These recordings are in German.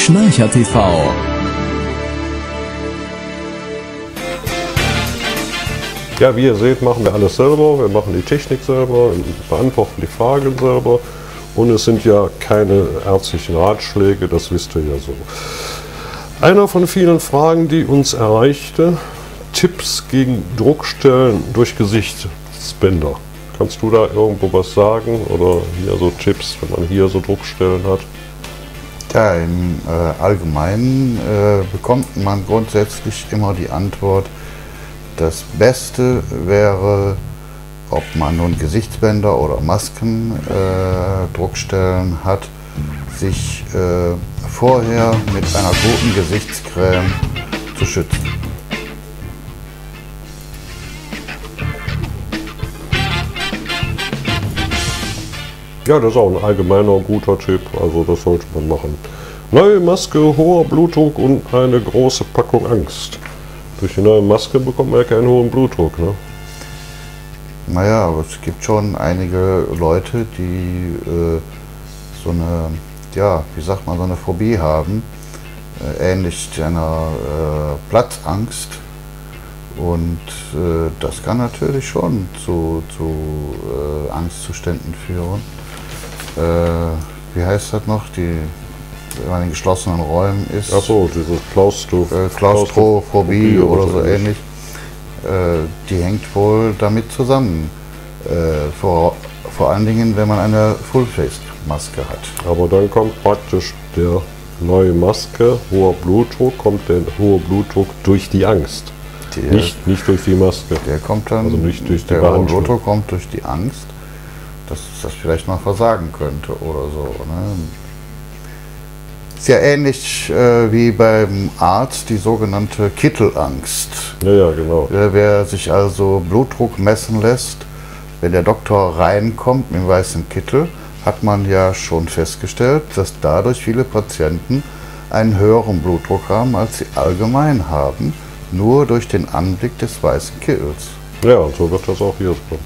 Schnarcher TV. Ja, wie ihr seht, machen wir alles selber. Wir machen die Technik selber, beantworten die Fragen selber. Und es sind ja keine ärztlichen Ratschläge, das wisst ihr ja so. Einer von vielen Fragen, die uns erreichte: Tipps gegen Druckstellen durch Gesichtsbänder. Kannst du da irgendwo was sagen oder hier so Tipps, wenn man hier so Druckstellen hat? Ja, im Allgemeinen bekommt man grundsätzlich immer die Antwort, das Beste wäre, ob man nun Gesichtsbänder oder Masken, Druckstellen hat, sich vorher mit einer guten Gesichtscreme zu schützen. Ja, das ist auch ein allgemeiner guter Tipp, also das sollte man machen. Neue Maske, hoher Blutdruck und eine große Packung Angst. Durch die neue Maske bekommt man ja keinen hohen Blutdruck, ne? Naja, aber es gibt schon einige Leute, die so eine, ja, wie sagt man, so eine Phobie haben, ähnlich einer Platzangst. Und das kann natürlich schon zu Angstzuständen führen. Wie heißt das noch, wenn man in geschlossenen Räumen ist? Ach so, diese Klaustrophobie oder so ähnlich. Die hängt wohl damit zusammen. Vor allen Dingen, wenn man eine Full-Face-Maske hat. Aber dann kommt praktisch der neue Maske, hoher Blutdruck, kommt der hohe Blutdruck durch die Angst. Nicht durch die Maske. Der kommt dann, also nicht durch die der hohe Behandlung. Blutdruck kommt durch die Angst, dass das vielleicht mal versagen könnte oder so. Ne? Ist ja ähnlich wie beim Arzt die sogenannte Kittelangst. Ja, genau. Wer sich also Blutdruck messen lässt, wenn der Doktor reinkommt mit dem weißen Kittel, hat man ja schon festgestellt, dass dadurch viele Patienten einen höheren Blutdruck haben, als sie allgemein haben, nur durch den Anblick des weißen Kittels. Ja, und so wird das auch hier so.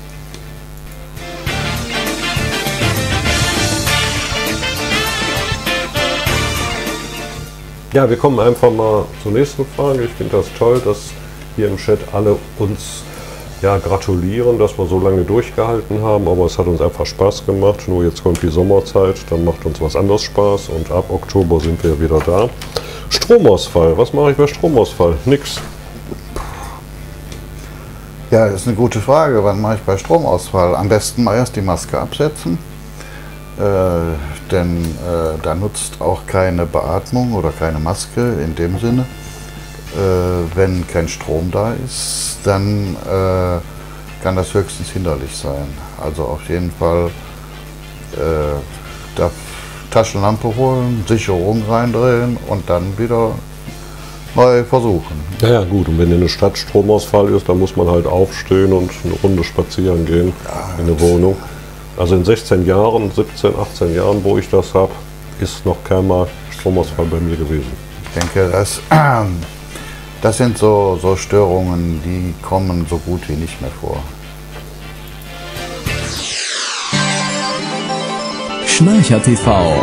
Ja, wir kommen einfach mal zur nächsten Frage. Ich finde das toll, dass hier im Chat alle uns ja gratulieren, dass wir so lange durchgehalten haben, aber es hat uns einfach Spaß gemacht. Nur jetzt kommt die Sommerzeit, dann macht uns was anderes Spaß und ab Oktober sind wir wieder da. Stromausfall, was mache ich bei Stromausfall? Nix. Ja, das ist eine gute Frage. Wann mache ich bei Stromausfall? Am besten mal erst die Maske absetzen, denn da nutzt auch keine Beatmung oder keine Maske in dem Sinne. Wenn kein Strom da ist, dann kann das höchstens hinderlich sein. Also auf jeden Fall Taschenlampe holen, Sicherung reindrehen und dann wieder neu versuchen. Ja, gut, und wenn in der Stadt Stromausfall ist, dann muss man halt aufstehen und eine Runde spazieren gehen in der Wohnung. Also in 16 Jahren, 17, 18 Jahren, wo ich das habe, ist noch keinmal Stromausfall bei mir gewesen. Ich denke, das sind so Störungen, die kommen so gut wie nicht mehr vor. Schnarcher TV.